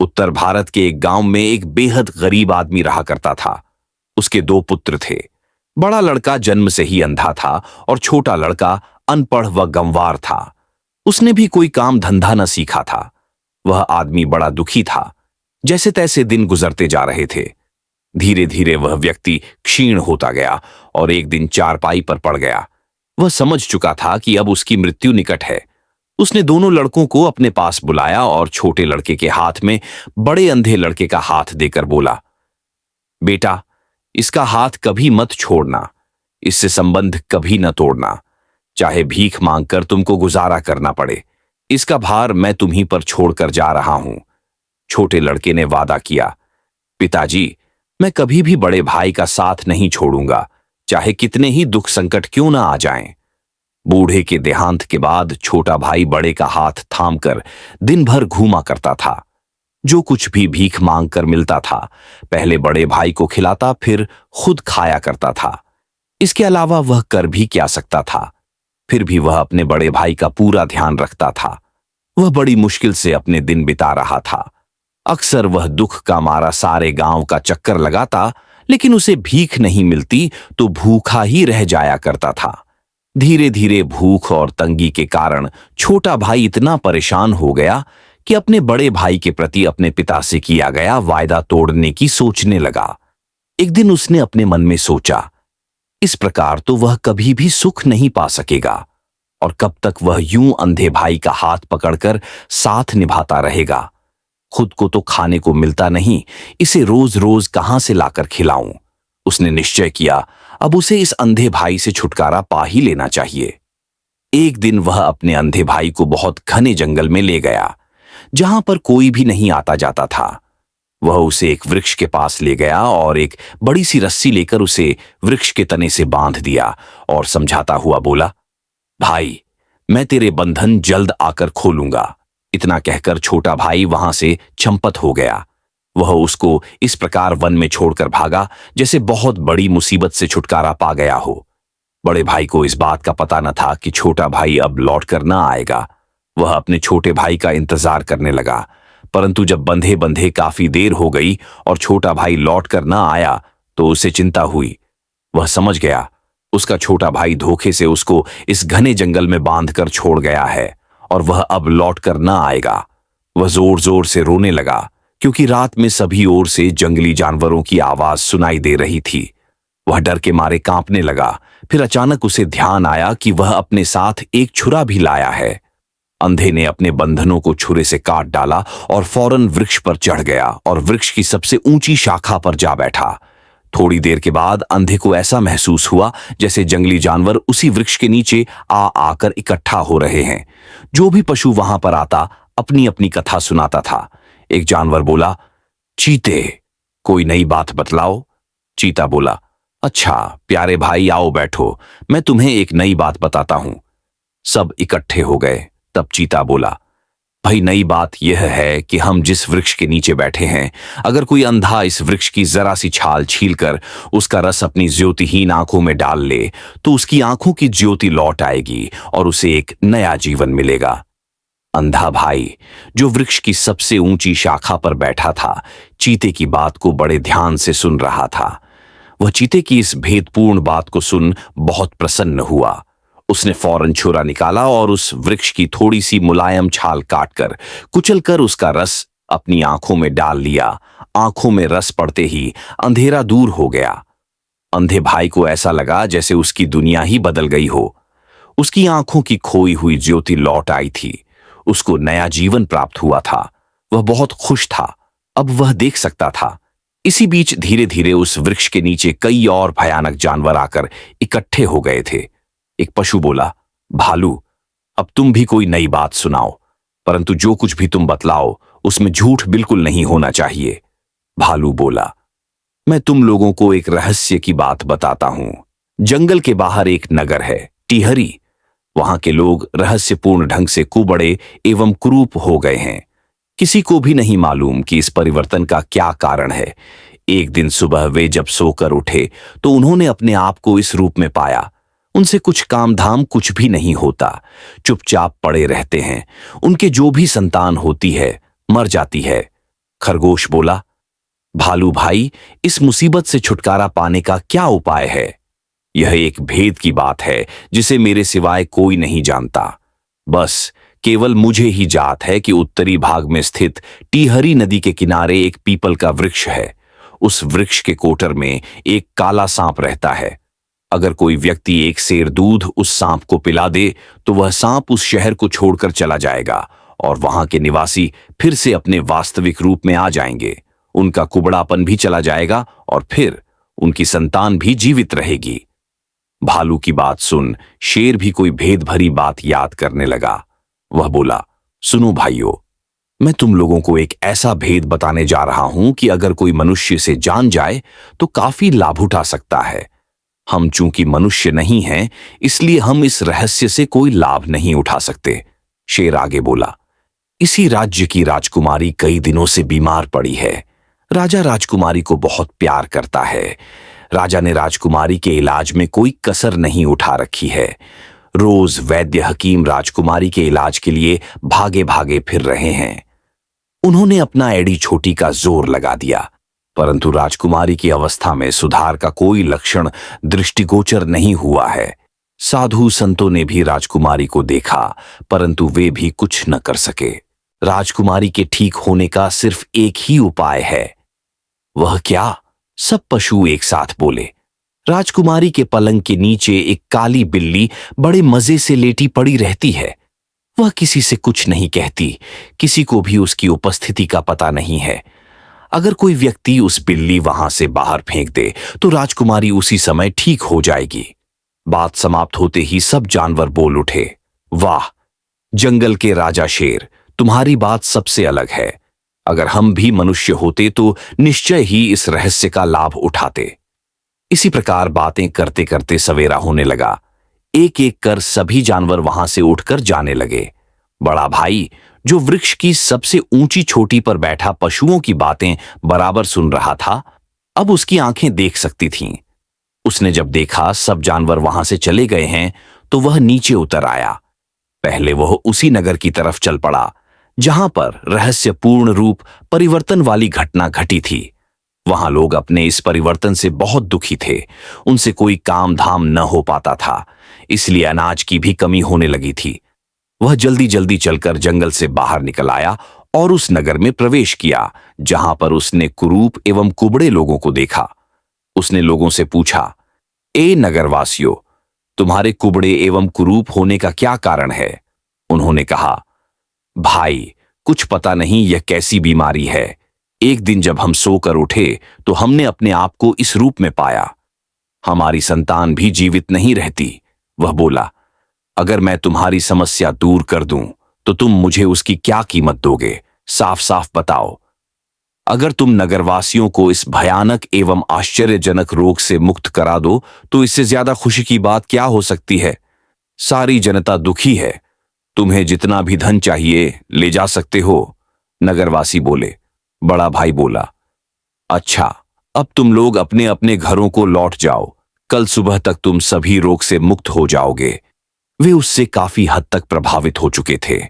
उत्तर भारत के एक गांव में एक बेहद गरीब आदमी रहा करता था। उसके दो पुत्र थे। बड़ा लड़का जन्म से ही अंधा था और छोटा लड़का अनपढ़ व गंवार था। उसने भी कोई काम धंधा न सीखा था। वह आदमी बड़ा दुखी था। जैसे तैसे दिन गुजरते जा रहे थे। धीरे धीरे वह व्यक्ति क्षीण होता गया और एक दिन चारपाई पर पड़ गया। वह समझ चुका था कि अब उसकी मृत्यु निकट है। उसने दोनों लड़कों को अपने पास बुलाया और छोटे लड़के के हाथ में बड़े अंधे लड़के का हाथ देकर बोला, बेटा, इसका हाथ कभी मत छोड़ना, इससे संबंध कभी न तोड़ना। चाहे भीख मांगकर तुमको गुजारा करना पड़े, इसका भार मैं तुम्हीं पर छोड़कर जा रहा हूं। छोटे लड़के ने वादा किया, पिताजी, मैं कभी भी बड़े भाई का साथ नहीं छोड़ूंगा, चाहे कितने ही दुख संकट क्यों ना आ जाएं। बूढ़े के देहांत के बाद छोटा भाई बड़े का हाथ थामकर दिन भर घूमा करता था। जो कुछ भी भीख मांगकर मिलता था, पहले बड़े भाई को खिलाता, फिर खुद खाया करता था। इसके अलावा वह कर भी क्या सकता था। फिर भी वह अपने बड़े भाई का पूरा ध्यान रखता था। वह बड़ी मुश्किल से अपने दिन बिता रहा था। अक्सर वह दुख का मारा सारे गांव का चक्कर लगाता, लेकिन उसे भीख नहीं मिलती तो भूखा ही रह जाया करता था। धीरे धीरे भूख और तंगी के कारण छोटा भाई इतना परेशान हो गया कि अपने बड़े भाई के प्रति अपने पिता से किया गया वायदा तोड़ने की सोचने लगा। एक दिन उसने अपने मन में सोचा, इस प्रकार तो वह कभी भी सुख नहीं पा सकेगा और कब तक वह यूं अंधे भाई का हाथ पकड़कर साथ निभाता रहेगा। खुद को तो खाने को मिलता नहीं, इसे रोज रोज कहां से लाकर खिलाऊं। उसने निश्चय किया, अब उसे इस अंधे भाई से छुटकारा पा ही लेना चाहिए। एक दिन वह अपने अंधे भाई को बहुत घने जंगल में ले गया, जहां पर कोई भी नहीं आता जाता था। वह उसे एक वृक्ष के पास ले गया और एक बड़ी सी रस्सी लेकर उसे वृक्ष के तने से बांध दिया और समझाता हुआ बोला, भाई, मैं तेरे बंधन जल्द आकर खोलूंगा। इतना कहकर छोटा भाई वहां से चंपत हो गया। वह उसको इस प्रकार वन में छोड़कर भागा जैसे बहुत बड़ी मुसीबत से छुटकारा पा गया हो। बड़े भाई को इस बात का पता न था कि छोटा भाई अब लौट कर न आएगा। वह अपने छोटे भाई का इंतजार करने लगा, परंतु जब बंधे बंधे काफी देर हो गई और छोटा भाई लौट कर न आया तो उसे चिंता हुई। वह समझ गया उसका छोटा भाई धोखे से उसको इस घने जंगल में बांधकर छोड़ गया है और वह अब लौट कर न आएगा। वह जोर जोर से रोने लगा, क्योंकि रात में सभी ओर से जंगली जानवरों की आवाज सुनाई दे रही थी। वह डर के मारे कांपने लगा। फिर अचानक उसे ध्यान आया कि वह अपने साथ एक छुरा भी लाया है। अंधे ने अपने बंधनों को छुरे से काट डाला और फौरन वृक्ष पर चढ़ गया और वृक्ष की सबसे ऊंची शाखा पर जा बैठा। थोड़ी देर के बाद अंधे को ऐसा महसूस हुआ जैसे जंगली जानवर उसी वृक्ष के नीचे आ आकर इकट्ठा हो रहे हैं। जो भी पशु वहां पर आता अपनी अपनी कथा सुनाता था। एक जानवर बोला, चीते, कोई नई बात बतलाओ। चीता बोला, अच्छा प्यारे भाई, आओ बैठो, मैं तुम्हें एक नई बात बताता हूं। सब इकट्ठे हो गए। तब चीता बोला, भाई, नई बात यह है कि हम जिस वृक्ष के नीचे बैठे हैं, अगर कोई अंधा इस वृक्ष की जरा सी छाल छीलकर उसका रस अपनी ज्योतिहीन आंखों में डाल ले तो उसकी आंखों की ज्योति लौट आएगी और उसे एक नया जीवन मिलेगा। अंधा भाई, जो वृक्ष की सबसे ऊंची शाखा पर बैठा था, चीते की बात को बड़े ध्यान से सुन रहा था। वह चीते की इस भेदपूर्ण बात को सुन बहुत प्रसन्न हुआ। उसने फौरन छुरा निकाला और उस वृक्ष की थोड़ी सी मुलायम छाल काटकर कुचलकर उसका रस अपनी आंखों में डाल लिया। आंखों में रस पड़ते ही अंधेरा दूर हो गया। अंधे भाई को ऐसा लगा जैसे उसकी दुनिया ही बदल गई हो। उसकी आंखों की खोई हुई ज्योति लौट आई थी। उसको नया जीवन प्राप्त हुआ था। वह बहुत खुश था। अब वह देख सकता था। इसी बीच धीरे धीरे उस वृक्ष के नीचे कई और भयानक जानवर आकर इकट्ठे हो गए थे। एक पशु बोला, भालू, अब तुम भी कोई नई बात सुनाओ, परंतु जो कुछ भी तुम बतलाओ उसमें झूठ बिल्कुल नहीं होना चाहिए। भालू बोला, मैं तुम लोगों को एक रहस्य की बात बताता हूं। जंगल के बाहर एक नगर है, टिहरी। वहां के लोग रहस्यपूर्ण ढंग से कुबड़े एवं कुरूप हो गए हैं। किसी को भी नहीं मालूम कि इस परिवर्तन का क्या कारण है। एक दिन सुबह वे जब सोकर उठे तो उन्होंने अपने आप को इस रूप में पाया। उनसे कुछ काम धाम कुछ भी नहीं होता, चुपचाप पड़े रहते हैं। उनके जो भी संतान होती है मर जाती है। खरगोश बोला, भालू भाई, इस मुसीबत से छुटकारा पाने का क्या उपाय है? यह एक भेद की बात है जिसे मेरे सिवाय कोई नहीं जानता। बस केवल मुझे ही जात है कि उत्तरी भाग में स्थित टीहरी नदी के किनारे एक पीपल का वृक्ष है। उस वृक्ष के कोटर में एक काला सांप रहता है। अगर कोई व्यक्ति एक सेर दूध उस सांप को पिला दे तो वह सांप उस शहर को छोड़कर चला जाएगा और वहां के निवासी फिर से अपने वास्तविक रूप में आ जाएंगे। उनका कुबड़ापन भी चला जाएगा और फिर उनकी संतान भी जीवित रहेगी। भालू की बात सुन शेर भी कोई भेद भरी बात याद करने लगा। वह बोला, सुनो भाइयों, मैं तुम लोगों को एक ऐसा भेद बताने जा रहा हूं कि अगर कोई मनुष्य से जान जाए तो काफी लाभ उठा सकता है। हम चूंकि मनुष्य नहीं हैं, इसलिए हम इस रहस्य से कोई लाभ नहीं उठा सकते। शेर आगे बोला, इसी राज्य की राजकुमारी कई दिनों से बीमार पड़ी है। राजा राजकुमारी को बहुत प्यार करता है। राजा ने राजकुमारी के इलाज में कोई कसर नहीं उठा रखी है। रोज वैद्य हकीम राजकुमारी के इलाज के लिए भागे भागे फिर रहे हैं। उन्होंने अपना एड़ी छोटी का जोर लगा दिया, परंतु राजकुमारी की अवस्था में सुधार का कोई लक्षण दृष्टिगोचर नहीं हुआ है। साधु संतों ने भी राजकुमारी को देखा, परंतु वे भी कुछ न कर सके। राजकुमारी के ठीक होने का सिर्फ एक ही उपाय है। वह क्या? सब पशु एक साथ बोले। राजकुमारी के पलंग के नीचे एक काली बिल्ली बड़े मजे से लेटी पड़ी रहती है। वह किसी से कुछ नहीं कहती, किसी को भी उसकी उपस्थिति का पता नहीं है। अगर कोई व्यक्ति उस बिल्ली वहां से बाहर फेंक दे तो राजकुमारी उसी समय ठीक हो जाएगी। बात समाप्त होते ही सब जानवर बोल उठे, वाह, जंगल के राजा शेर, तुम्हारी बात सबसे अलग है। अगर हम भी मनुष्य होते तो निश्चय ही इस रहस्य का लाभ उठाते। इसी प्रकार बातें करते करते सवेरा होने लगा। एक एक कर सभी जानवर वहां से उठकर जाने लगे। बड़ा भाई, जो वृक्ष की सबसे ऊंची चोटी पर बैठा पशुओं की बातें बराबर सुन रहा था, अब उसकी आंखें देख सकती थीं। उसने जब देखा सब जानवर वहां से चले गए हैं तो वह नीचे उतर आया। पहले वह उसी नगर की तरफ चल पड़ा जहां पर रहस्यपूर्ण रूप परिवर्तन वाली घटना घटी थी। वहां लोग अपने इस परिवर्तन से बहुत दुखी थे। उनसे कोई काम धाम न हो पाता था, इसलिए अनाज की भी कमी होने लगी थी। वह जल्दी जल्दी चलकर जंगल से बाहर निकल आया और उस नगर में प्रवेश किया जहां पर उसने कुरूप एवं कुबड़े लोगों को देखा। उसने लोगों से पूछा, ए नगरवासियों, तुम्हारे कुबड़े एवं कुरूप होने का क्या कारण है? उन्होंने कहा, भाई, कुछ पता नहीं यह कैसी बीमारी है। एक दिन जब हम सोकर उठे तो हमने अपने आप को इस रूप में पाया। हमारी संतान भी जीवित नहीं रहती। वह बोला, अगर मैं तुम्हारी समस्या दूर कर दूं तो तुम मुझे उसकी क्या कीमत दोगे? साफ साफ बताओ। अगर तुम नगरवासियों को इस भयानक एवं आश्चर्यजनक रोग से मुक्त करा दो तो इससे ज्यादा खुशी की बात क्या हो सकती है? सारी जनता दुखी है। तुम्हें जितना भी धन चाहिए ले जा सकते हो। नगरवासी बोले। बड़ा भाई बोला, अच्छा, अब तुम लोग अपने अपने घरों को लौट जाओ। कल सुबह तक तुम सभी रोग से मुक्त हो जाओगे। वे उससे काफी हद तक प्रभावित हो चुके थे।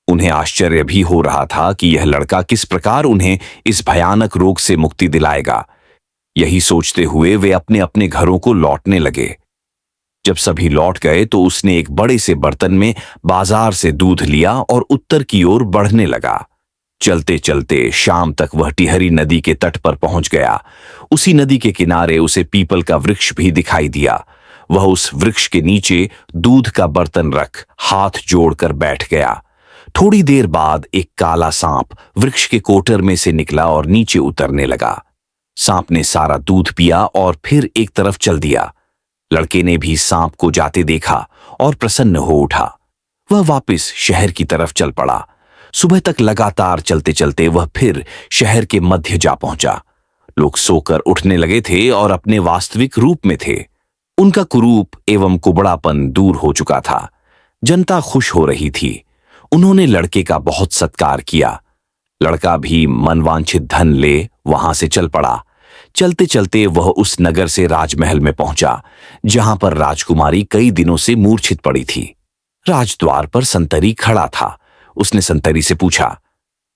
उन्हें आश्चर्य भी हो रहा था कि यह लड़का किस प्रकार उन्हें इस भयानक रोग से मुक्ति दिलाएगा। यही सोचते हुए वे अपने अपने घरों को लौटने लगे। जब सभी लौट गए तो उसने एक बड़े से बर्तन में बाजार से दूध लिया और उत्तर की ओर बढ़ने लगा। चलते चलते शाम तक वह टिहरी नदी के तट पर पहुंच गया। उसी नदी के किनारे उसे पीपल का वृक्ष भी दिखाई दिया। वह उस वृक्ष के नीचे दूध का बर्तन रख हाथ जोड़कर बैठ गया। थोड़ी देर बाद एक काला सांप वृक्ष के कोटर में से निकला और नीचे उतरने लगा। सांप ने सारा दूध पिया और फिर एक तरफ चल दिया। लड़के ने भी सांप को जाते देखा और प्रसन्न हो उठा। वह वापस शहर की तरफ चल पड़ा। सुबह तक लगातार चलते चलते वह फिर शहर के मध्य जा पहुंचा। लोग सोकर उठने लगे थे और अपने वास्तविक रूप में थे। उनका कुरूप एवं कुबड़ापन दूर हो चुका था। जनता खुश हो रही थी। उन्होंने लड़के का बहुत सत्कार किया। लड़का भी मनवांछित धन ले वहां से चल पड़ा। चलते चलते वह उस नगर से राजमहल में पहुंचा जहां पर राजकुमारी कई दिनों से मूर्छित पड़ी थी। राजद्वार पर संतरी खड़ा था। उसने संतरी से पूछा,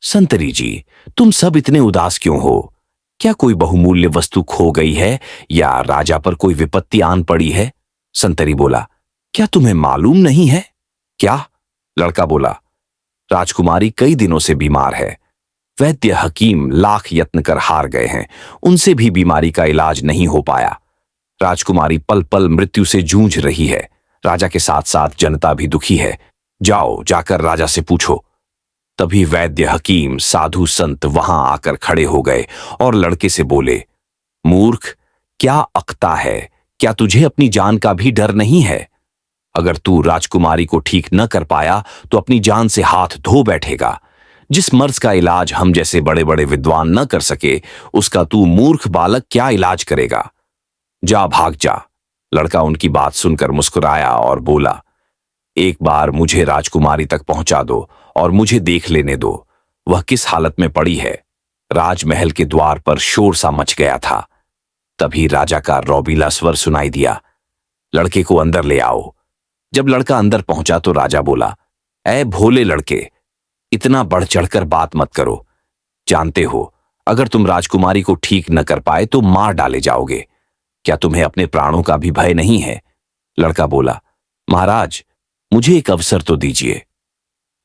संतरी जी, तुम सब इतने उदास क्यों हो? क्या कोई बहुमूल्य वस्तु खो गई है या राजा पर कोई विपत्ति आन पड़ी है? संतरी बोला, क्या तुम्हें मालूम नहीं है? क्या? लड़का बोला, राजकुमारी कई दिनों से बीमार है। वैद्य हकीम लाख यत्न कर हार गए हैं, उनसे भी बीमारी का इलाज नहीं हो पाया। राजकुमारी पल पल मृत्यु से जूझ रही है। राजा के साथ साथ जनता भी दुखी है। जाओ, जाकर राजा से पूछो। तभी वैद्य हकीम साधु संत वहां आकर खड़े हो गए और लड़के से बोले, मूर्ख, क्या अक्ता है? क्या तुझे अपनी जान का भी डर नहीं है? अगर तू राजकुमारी को ठीक न कर पाया तो अपनी जान से हाथ धो बैठेगा। जिस मर्ज का इलाज हम जैसे बड़े बड़े विद्वान न कर सके, उसका तू मूर्ख बालक क्या इलाज करेगा? जा, भाग जा। लड़का उनकी बात सुनकर मुस्कुराया और बोला, एक बार मुझे राजकुमारी तक पहुंचा दो और मुझे देख लेने दो, वह किस हालत में पड़ी है। राजमहल के द्वार पर शोर सा मच गया था। तभी राजा का रौबीला स्वर सुनाई दिया, लड़के को अंदर ले आओ। जब लड़का अंदर पहुंचा तो राजा बोला, ऐ भोले लड़के, इतना बढ़ चढ़कर बात मत करो। जानते हो, अगर तुम राजकुमारी को ठीक न कर पाए तो मार डाले जाओगे। क्या तुम्हें अपने प्राणों का भी भय नहीं है? लड़का बोला, महाराज, मुझे एक अवसर तो दीजिए।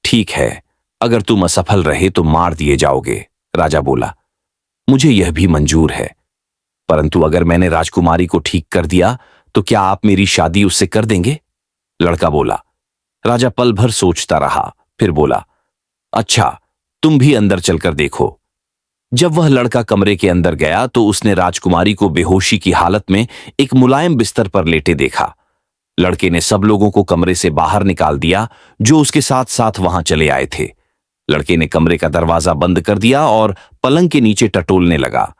ठीक है, अगर तुम असफल रहे तो मार दिए जाओगे। राजा बोला, मुझे यह भी मंजूर है, परंतु अगर मैंने राजकुमारी को ठीक कर दिया तो क्या आप मेरी शादी उससे कर देंगे? लड़का बोला। राजा पल भर सोचता रहा, फिर बोला, अच्छा, तुम भी अंदर चलकर देखो। जब वह लड़का कमरे के अंदर गया तो उसने राजकुमारी को बेहोशी की हालत में एक मुलायम बिस्तर पर लेटे देखा। लड़के ने सब लोगों को कमरे से बाहर निकाल दिया जो उसके साथ साथ वहां चले आए थे। लड़के ने कमरे का दरवाजा बंद कर दिया और पलंग के नीचे टटोलने लगा।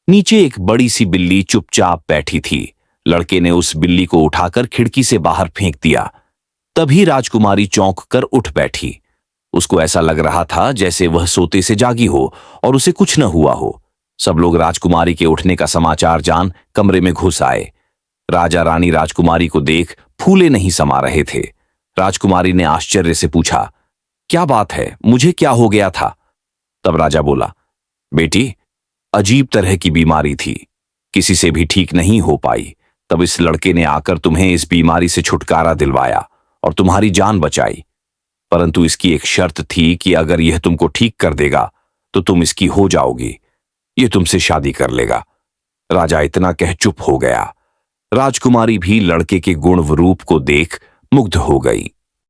नीचे एक बड़ी सी बिल्ली चुपचाप बैठी थी। लड़के ने उस बिल्ली को उठाकर खिड़की से बाहर फेंक दिया। तभी राजकुमारी चौंक कर उठ बैठी। उसको ऐसा लग रहा था जैसे वह सोते से जागी हो और उसे कुछ न हुआ हो। सब लोग राजकुमारी के उठने का समाचार जान कमरे में घुस आए। राजा रानी राजकुमारी को देख फूले नहीं समा रहे थे। राजकुमारी ने आश्चर्य से पूछा, क्या बात है, मुझे क्या हो गया था? तब राजा बोला, बेटी, अजीब तरह की बीमारी थी, किसी से भी ठीक नहीं हो पाई। तब इस लड़के ने आकर तुम्हें इस बीमारी से छुटकारा दिलवाया और तुम्हारी जान बचाई। परंतु इसकी एक शर्त थी कि अगर यह तुमको ठीक कर देगा तो तुम इसकी हो जाओगी, यह तुमसे शादी कर लेगा। राजा इतना कह चुप हो गया। राजकुमारी भी लड़के के गुण व रूप को देख मुग्ध हो गई।